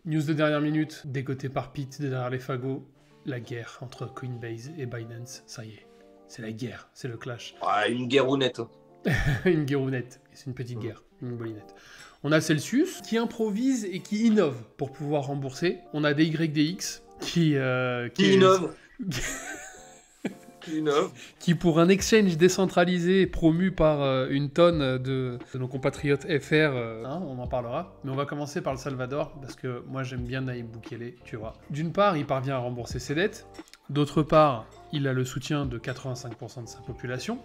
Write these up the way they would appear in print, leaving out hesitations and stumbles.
News de dernière minute, dégoté par Pete derrière les fagots, la guerre entre Coinbase et Binance, ça y est. C'est la guerre, c'est le clash. Ah, une guerrounette. Une guerrounette, c'est une petite guerre, une bolinette. On a Celsius qui improvise et qui innove pour pouvoir rembourser. On a DYDX qui innove. Qui innove. Qui, pour un exchange décentralisé promu par une tonne de nos compatriotes FR, on en parlera. Mais on va commencer par le Salvador, parce que moi j'aime bien Nayib Bukele, tu vois. D'une part, il parvient à rembourser ses dettes. D'autre part, il a le soutien de 85% de sa population.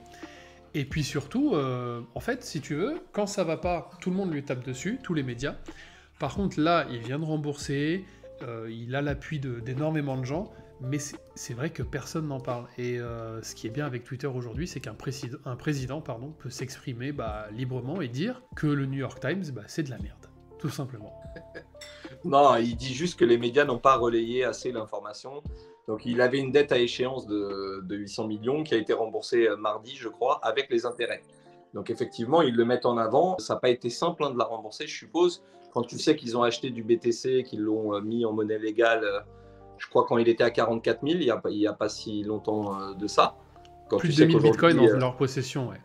Et puis surtout, en fait, si tu veux, quand ça va pas, tout le monde lui tape dessus, tous les médias. Par contre, là, il vient de rembourser, il a l'appui d'énormément de gens, mais c'est vrai que personne n'en parle. Et ce qui est bien avec Twitter aujourd'hui, c'est qu'un président peut s'exprimer librement et dire que le New York Times, c'est de la merde, tout simplement. Non, il dit juste que les médias n'ont pas relayé assez l'information. Donc, il avait une dette à échéance de 800 millions qui a été remboursée mardi, je crois, avec les intérêts. Donc, effectivement, ils le mettent en avant. Ça n'a pas été simple de la rembourser, je suppose. Quand tu sais qu'ils ont acheté du BTC, qu'ils l'ont mis en monnaie légale, je crois quand il était à 44 000, il n'y a pas si longtemps de ça. Quand plus de 2000 bitcoins en leur possession, ouais.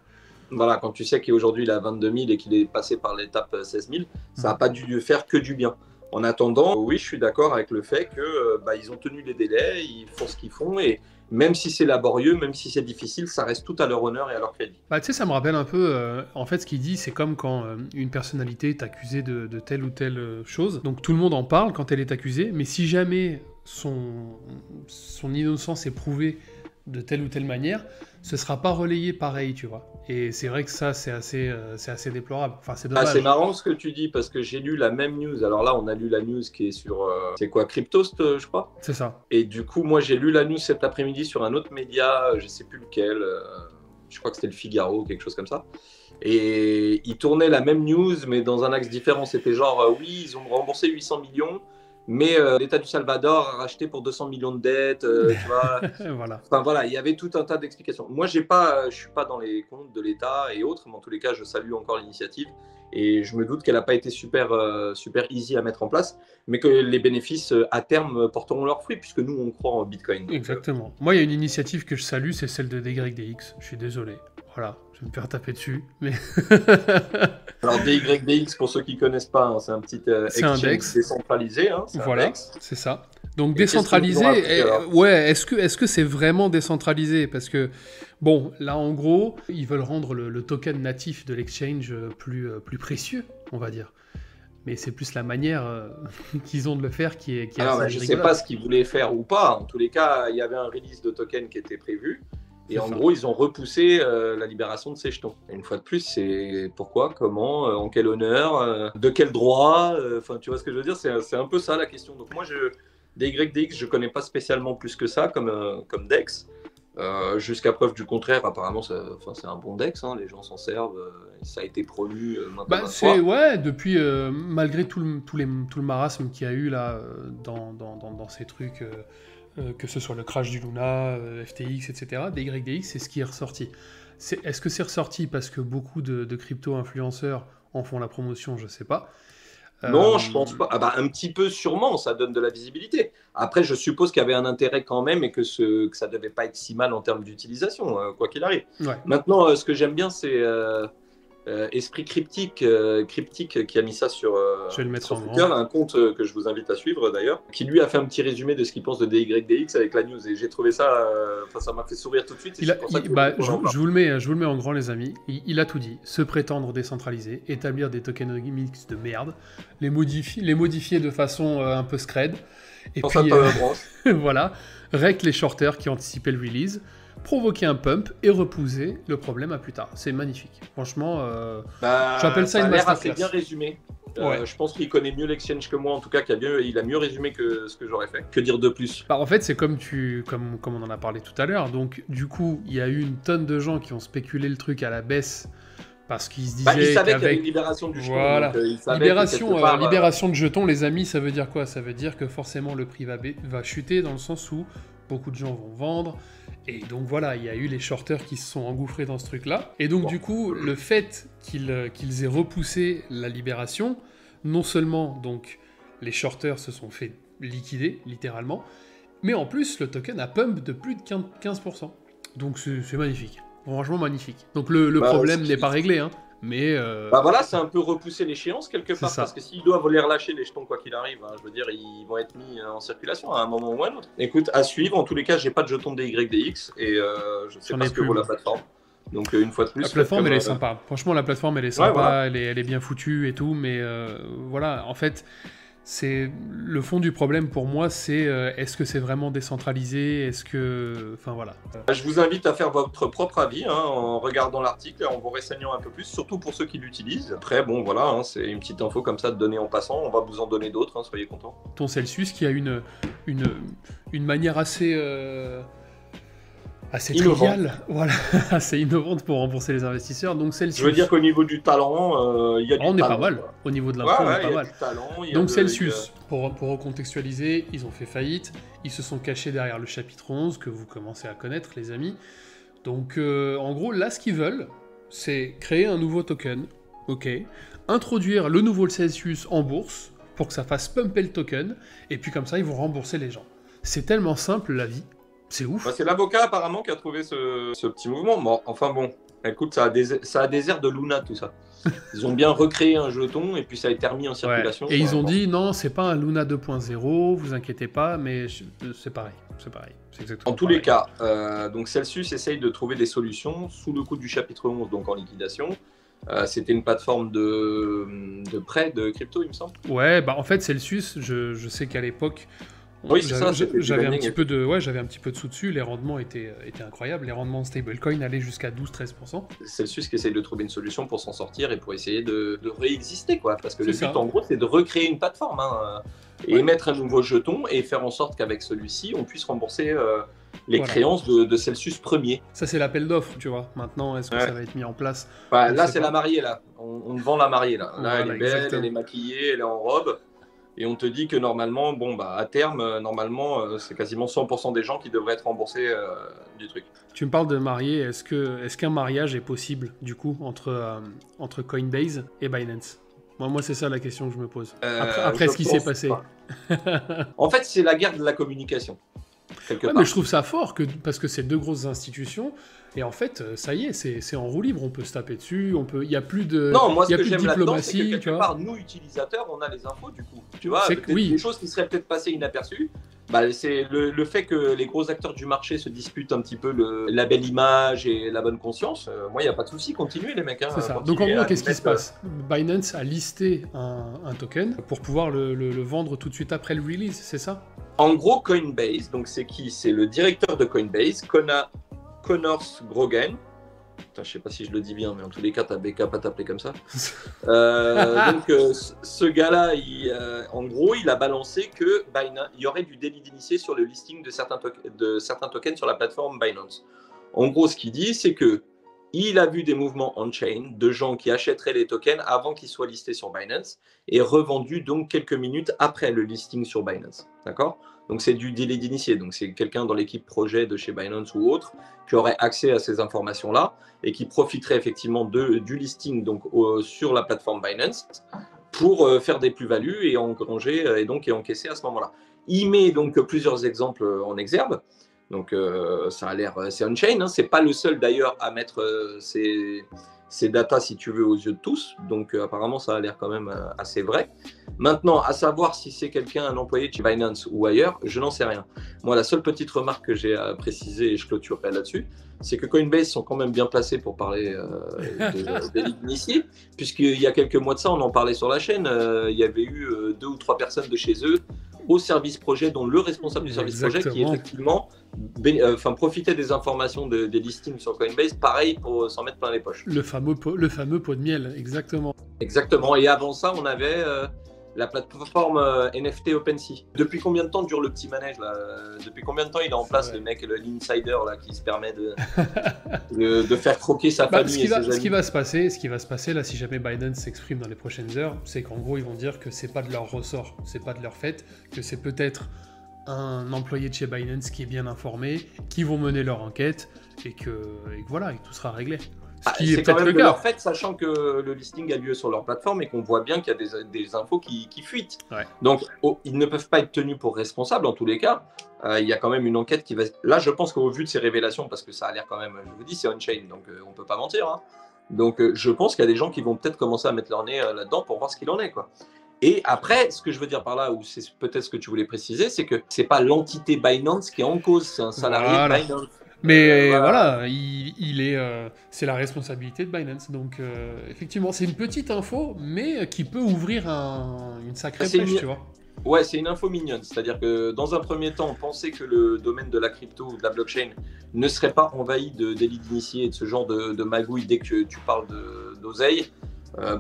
Voilà, quand tu sais qu'aujourd'hui il est à 22 000 et qu'il est passé par l'étape 16 000, ça n'a pas dû faire que du bien. En attendant, oui, je suis d'accord avec le fait qu'ils ont tenu les délais, ils font ce qu'ils font, et même si c'est laborieux, même si c'est difficile, ça reste tout à leur honneur et à leur crédit. Tu sais, ça me rappelle un peu, en fait, ce qu'il dit, c'est comme quand une personnalité est accusée de telle ou telle chose. Donc tout le monde en parle quand elle est accusée, mais si jamais son innocence est prouvée de telle ou telle manière, ce sera pas relayé pareil, tu vois. Et c'est vrai que ça, c'est assez déplorable. Enfin, c'est dommage. C'est marrant ce que tu dis, parce que j'ai lu la même news. Alors là, on a lu la news qui est sur, c'est quoi, Cryptost, je crois. C'est ça. Et du coup, moi, j'ai lu la news cet après-midi sur un autre média, je sais plus lequel, je crois que c'était le Figaro, quelque chose comme ça. Et ils tournaient la même news, mais dans un axe différent. C'était genre, oui, ils ont remboursé 800 millions, mais l'État du Salvador a racheté pour 200 millions de dettes, tu vois. Voilà. Enfin voilà, il y avait tout un tas d'explications. Moi, je suis pas dans les comptes de l'État et autres, mais en tous les cas, je salue encore l'initiative. Et je me doute qu'elle n'a pas été super easy à mettre en place, mais que les bénéfices à terme porteront leurs fruits, puisque nous, on croit en Bitcoin. Donc, exactement. Moi, il y a une initiative que je salue, c'est celle de DYDX. Je suis désolé. Voilà, je vais me faire taper dessus. Mais... Alors, DYDX, pour ceux qui ne connaissent pas, hein, c'est un petit exchange décentralisé. Hein, voilà, c'est ça. Donc décentralisé, ouais, est-ce que c'est vraiment décentralisé? Parce que, bon, là en gros, ils veulent rendre le token natif de l'exchange plus précieux, on va dire. Mais c'est plus la manière qu'ils ont de le faire qui est assez je ne sais pas ce qu'ils voulaient faire ou pas. En tous les cas, il y avait un release de token qui était prévu. Et en gros, ils ont repoussé la libération de ces jetons. Et une fois de plus, c'est pourquoi, comment, en quel honneur, de quel droit. Enfin, tu vois ce que je veux dire? C'est un peu ça la question. Donc moi, DYDX, je ne connais pas spécialement plus que ça comme DEX. Jusqu'à preuve du contraire, apparemment, c'est un bon DEX. Hein, les gens s'en servent. Ça a été promu maintenant. Ouais, depuis, malgré tout le marasme qu'il y a eu là dans ces trucs... que ce soit le crash du Luna, FTX, etc., DYDX, c'est ce qui est ressorti. Est-ce que c'est ressorti parce que beaucoup de crypto-influenceurs en font la promotion? Je sais pas. Non, je pense pas. Un petit peu sûrement, ça donne de la visibilité. Après, je suppose qu'il y avait un intérêt quand même et que ça devait pas être si mal en termes d'utilisation, quoi qu'il arrive. Ouais. Maintenant, ce que j'aime bien, c'est Esprit Cryptique qui a mis ça sur Twitter, un compte que je vous invite à suivre d'ailleurs, qui lui a fait un petit résumé de ce qu'il pense de DYDX avec la news, et j'ai trouvé ça, ça m'a fait sourire tout de suite. Je vous le mets en grand, les amis. Il a tout dit. Se prétendre décentralisé, établir des tokenomics de merde, les modifier de façon un peu scred, et puis voilà, rec les shorters qui anticipaient le release, provoquer un pump et repousser le problème à plus tard. C'est magnifique. Franchement, j'appelle ça une masterclass. C'est bien résumé. Ouais. Je pense qu'il connaît mieux l'exchange que moi, en tout cas, il a mieux résumé que ce que j'aurais fait. Que dire de plus? En fait, c'est comme on en a parlé tout à l'heure. Donc, du coup, il y a eu une tonne de gens qui ont spéculé le truc à la baisse parce qu'ils se disaient ils savaient qu'il y avait une libération du jeton. Voilà. Libération de jetons, les amis, ça veut dire quoi? Ça veut dire que forcément le prix va chuter, dans le sens où beaucoup de gens vont vendre. Et donc voilà, il y a eu les shorters qui se sont engouffrés dans ce truc-là. Et donc du coup, le fait qu'ils aient repoussé la libération, non seulement donc les shorters se sont fait liquider, littéralement, mais en plus, le token a pump de plus de 15%. Donc c'est magnifique, franchement magnifique. Donc le problème n'est pas réglé, hein, mais... voilà, c'est un peu repousser l'échéance quelque part, parce que s'ils doivent les relâcher les jetons quoi qu'il arrive, hein, je veux dire, ils vont être mis en circulation à un moment ou à un autre. Écoute, à suivre, en tous les cas, j'ai pas de jetons DYDX, et je sais pas ce que vaut la plateforme. Donc une fois de plus... La plateforme, elle est sympa. Franchement, la plateforme, elle est sympa, voilà. elle est bien foutue et tout, mais voilà, en fait... C'est le fond du problème pour moi, c'est est-ce que c'est vraiment décentralisé, est-ce que... Enfin voilà. Je vous invite à faire votre propre avis hein, en regardant l'article et en vous renseignant un peu plus, surtout pour ceux qui l'utilisent. Après, bon voilà, hein, c'est une petite info comme ça de donner en passant, on va vous en donner d'autres, hein, soyez contents. Ton Celsius qui a une manière assez triviale, voilà, assez innovante pour rembourser les investisseurs. Donc Celsius. Je veux dire qu'au niveau du talent, il y a du talent. On est pas mal. Au niveau de l'info, on est pas mal. Donc Celsius, pour recontextualiser, ils ont fait faillite. Ils se sont cachés derrière le chapitre 11 que vous commencez à connaître, les amis. Donc en gros, là, ce qu'ils veulent, c'est créer un nouveau token, ok, introduire le nouveau Celsius en bourse pour que ça fasse pumper le token, et puis comme ça, ils vont rembourser les gens. C'est tellement simple, la vie. C'est ouf. C'est l'avocat apparemment qui a trouvé ce petit mouvement. Bon, enfin bon, écoute, ça a des airs de Luna tout ça. Ils ont bien recréé un jeton et puis ça a été remis en circulation. Ouais. Et ils ont dit non, c'est pas un Luna 2.0, vous inquiétez pas, mais c'est pareil. C'est pareil. C'est exactement en tous les cas, donc Celsius essaye de trouver des solutions sous le coup du chapitre 11, donc en liquidation. C'était une plateforme de prêt de crypto, il me semble. Ouais, bah en fait Celsius, je sais qu'à l'époque. Oui, c'est ça. J'avais un petit peu de sous dessus, les rendements étaient incroyables, les rendements stablecoin allaient jusqu'à 12-13%. Celsius qui essaye de trouver une solution pour s'en sortir et pour essayer de réexister, quoi. Parce que le but, en gros, c'est de recréer une plateforme, hein, et émettre un nouveau jeton et faire en sorte qu'avec celui-ci, on puisse rembourser les créances de Celsius premier. Ça, c'est l'appel d'offre, tu vois. Maintenant, est-ce que ça va être mis en place? Là, c'est la mariée, là. On vend la mariée, là. Là, elle est belle, elle est maquillée, elle est en robe. Et on te dit que normalement, à terme, c'est quasiment 100% des gens qui devraient être remboursés du truc. Tu me parles de marié, est-ce qu'un mariage est possible, du coup, entre Coinbase et Binance? Moi, c'est ça la question que je me pose. Après ce qui s'est passé. En fait, c'est la guerre de la communication. Mais je trouve ça fort, parce que c'est deux grosses institutions, et en fait, ça y est, c'est en roue libre, on peut se taper dessus, il n'y a plus de Non, moi, ce que j'aime là-dedans, c'est que quelque part, nous, utilisateurs, on a les infos, du coup. Tu vois, des choses qui seraient peut-être passées inaperçues, c'est le fait que les gros acteurs du marché se disputent un petit peu la belle image et la bonne conscience. Moi, il n'y a pas de souci, continuez, les mecs. Hein, c'est ça. Donc, en gros, qu'est-ce qui se passe? Binance a listé un token pour pouvoir le vendre tout de suite après le release, c'est ça? En gros, Coinbase, donc c'est qui? C'est le directeur de Coinbase, Connors Grogan. Putain, je sais pas si je le dis bien, mais en tous les cas, t'as BK pas t'appeler comme ça. Ce gars-là, en gros, il a balancé que il y aurait du délit d'initié sur le listing de certains tokens sur la plateforme Binance. En gros, ce qu'il dit, c'est que il a vu des mouvements on-chain de gens qui achèteraient les tokens avant qu'ils soient listés sur Binance et revendus donc quelques minutes après le listing sur Binance. D'accord ? Donc c'est du délit d'initié. Donc c'est quelqu'un dans l'équipe projet de chez Binance ou autre qui aurait accès à ces informations-là et qui profiterait effectivement du listing donc, sur la plateforme Binance pour faire des plus-values et engranger et encaisser à ce moment-là. Il met donc plusieurs exemples en exergue. Donc ça a l'air, c'est on-chain, hein. C'est pas le seul d'ailleurs à mettre ces datas, si tu veux, aux yeux de tous. Donc apparemment ça a l'air quand même assez vrai. Maintenant, à savoir si c'est un employé de chez Binance ou ailleurs, je n'en sais rien. Moi, la seule petite remarque que j'ai à préciser, et je clôturerai là-dessus, c'est que Coinbase sont quand même bien placés pour parler des ligues d'initiés, puisqu'il y a quelques mois de ça, on en parlait sur la chaîne, il y avait eu 2 ou 3 personnes de chez eux au service projet, dont le responsable du service projet qui effectivement profitait des informations des listings sur Coinbase, pareil pour s'en mettre plein les poches. Le fameux pot de miel, exactement. Exactement, et avant ça, on avait la plateforme NFT OpenSea. Depuis combien de temps dure le petit manège là? Depuis combien de temps il est en place, le mec, l'insider là, qui se permet de faire croquer sa famille et ses amis? Ce qui va se passer là, si jamais Binance s'exprime dans les prochaines heures, c'est qu'en gros ils vont dire que c'est pas de leur ressort, c'est pas de leur fait, que c'est peut-être un employé de chez Binance qui est bien informé, qui vont mener leur enquête et que voilà, et tout sera réglé. Ce qui est C'est quand peut-être même le de leur cas. fait, sachant que le listing a lieu sur leur plateforme et qu'on voit bien qu'il y a des infos qui fuitent. Ouais. Donc, ils ne peuvent pas être tenus pour responsables en tous les cas. Il y a quand même une enquête qui va. Là, je pense qu'au vu de ces révélations, parce que ça a l'air quand même, je vous dis, c'est on-chain, donc on peut pas mentir. Hein. Donc, je pense qu'il y a des gens qui vont peut-être commencer à mettre leur nez là-dedans pour voir ce qu'il en est, quoi. Et après, ce que je veux dire par là, ou c'est peut-être ce que tu voulais préciser, c'est que c'est pas l'entité Binance qui est en cause, c'est un salarié de Voilà. Binance. Mais Voilà. voilà, il est, c'est la responsabilité de Binance. Donc, effectivement, c'est une petite info, mais qui peut ouvrir une sacrée C'est brèche, une- tu vois. Ouais, c'est une info mignonne. C'est-à-dire que dans un premier temps, penser que le domaine de la crypto ou de la blockchain ne serait pas envahi de délits d'initiés et de ce genre de magouilles dès que tu parles d'oseille,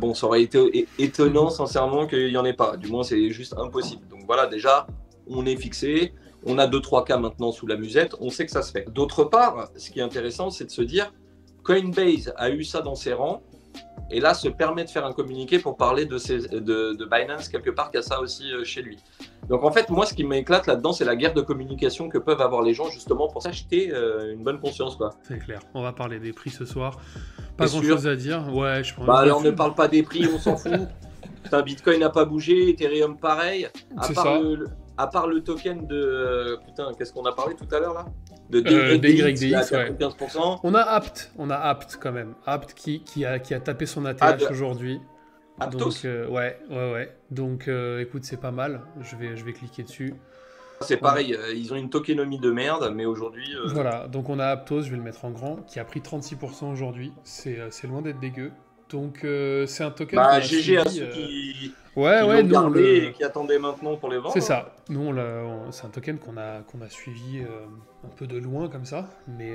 bon, ça aurait été étonnant, sincèrement, qu'il n'y en ait pas. Du moins, c'est juste impossible. Donc voilà, déjà, on est fixé. On a 2-3 cas maintenant sous la musette. On sait que ça se fait. D'autre part, ce qui est intéressant, c'est de se dire Coinbase a eu ça dans ses rangs. Et là, se permet de faire un communiqué pour parler de Binance quelque part, qui a ça aussi chez lui. Donc en fait, moi, ce qui m'éclate là-dedans, c'est la guerre de communication que peuvent avoir les gens justement pour s'acheter une bonne conscience, quoi. C'est clair. On va parler des prix ce soir. Pas C'est grand-chose sûr. à dire. Ouais, je pense. Bah alors ne parle pas des prix, on s'en fout. Putain, Bitcoin n'a pas bougé, Ethereum pareil. C'est ça. À part le token de putain, qu'est-ce qu'on a parlé tout à l'heure là? De DYDX, DYDX, là, ouais. 95%. On a Apt quand même. Apt qui a tapé son ATH Ah, de- aujourd'hui. Aptos. Donc, ouais. Donc, écoute, c'est pas mal. Je vais cliquer dessus. C'est pareil, ils ont une tokenomie de merde, mais aujourd'hui. Voilà, donc on a Aptos, je vais le mettre en grand, qui a pris 36% aujourd'hui. C'est loin d'être dégueu. Donc, c'est un token qu'on Bah, a GG à suivi, ceux qui Ouais, l'ont nous, on gardé le... et qui attendaient maintenant pour les vendre. C'est ça. Nous, c'est un token qu'on a suivi un peu de loin comme ça. Mais,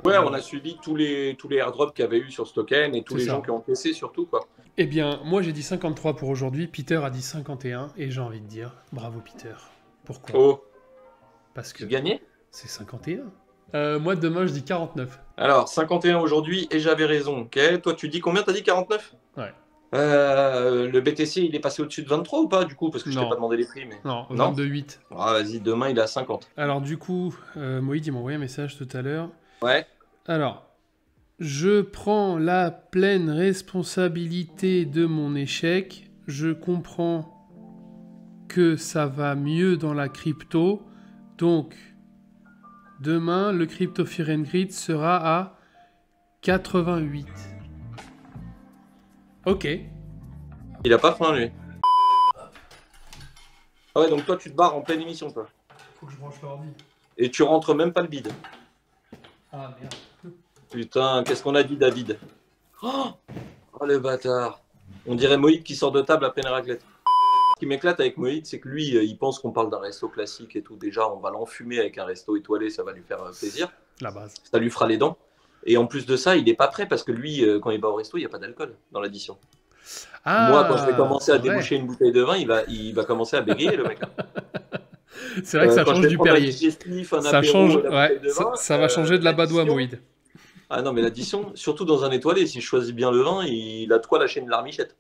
Ouais, on a suivi tous les airdrops qu'il y avait eu sur ce token et tous C'est les ça. gens qui ont encaissé surtout, quoi. Eh bien, moi j'ai dit 53 pour aujourd'hui, Peter a dit 51, et j'ai envie de dire, bravo Peter. Pourquoi? Oh, Parce que tu gagnais? c'est 51. Moi demain je dis 49. Alors, 51 aujourd'hui et j'avais raison. Ok, toi tu dis combien? T'as dit 49? Ouais. Le BTC il est passé au-dessus de 23 ou pas du coup? Parce que je t'ai Non. pas demandé les prix, mais. Non, Non 22,8. Ah, vas-y, demain il est à 50. Alors du coup, Moïd il m'a envoyé un message tout à l'heure. Ouais. Alors, je prends la pleine responsabilité de mon échec. Je comprends que ça va mieux dans la crypto. Donc, demain, le Crypto Fear and Greed sera à 88. Ok. Il a pas faim lui. Ah ouais, donc toi tu te barres en pleine émission, toi. Faut que je branche l'ordi. Et tu rentres même pas le bide. Ah merde. Putain, qu'est-ce qu'on a dit, David? Oh, le bâtard. On dirait Moïd qui sort de table après une raclette. Ce qui m'éclate avec Moïd, c'est que lui, il pense qu'on parle d'un resto classique et tout. Déjà, on va l'enfumer avec un resto étoilé, ça va lui faire plaisir. La base. Ça lui fera les dents. Et en plus de ça, il n'est pas prêt parce que lui, quand il va au resto, il n'y a pas d'alcool dans l'addition. Ah, Moi, quand je vais commencer à c'est vrai. déboucher une bouteille de vin, il va commencer à bégayer, le mec. C'est vrai que ça Quand change je vais du prendre un Perrier. digestif, un Ça apéro change, et la ouais, bouteille de vin, ça va changer de la badoie, l'addition- Moïd. Ah non, mais l'addition, surtout dans un étoilé, si je choisis bien le vin, il a de quoi lâcher une larmichette.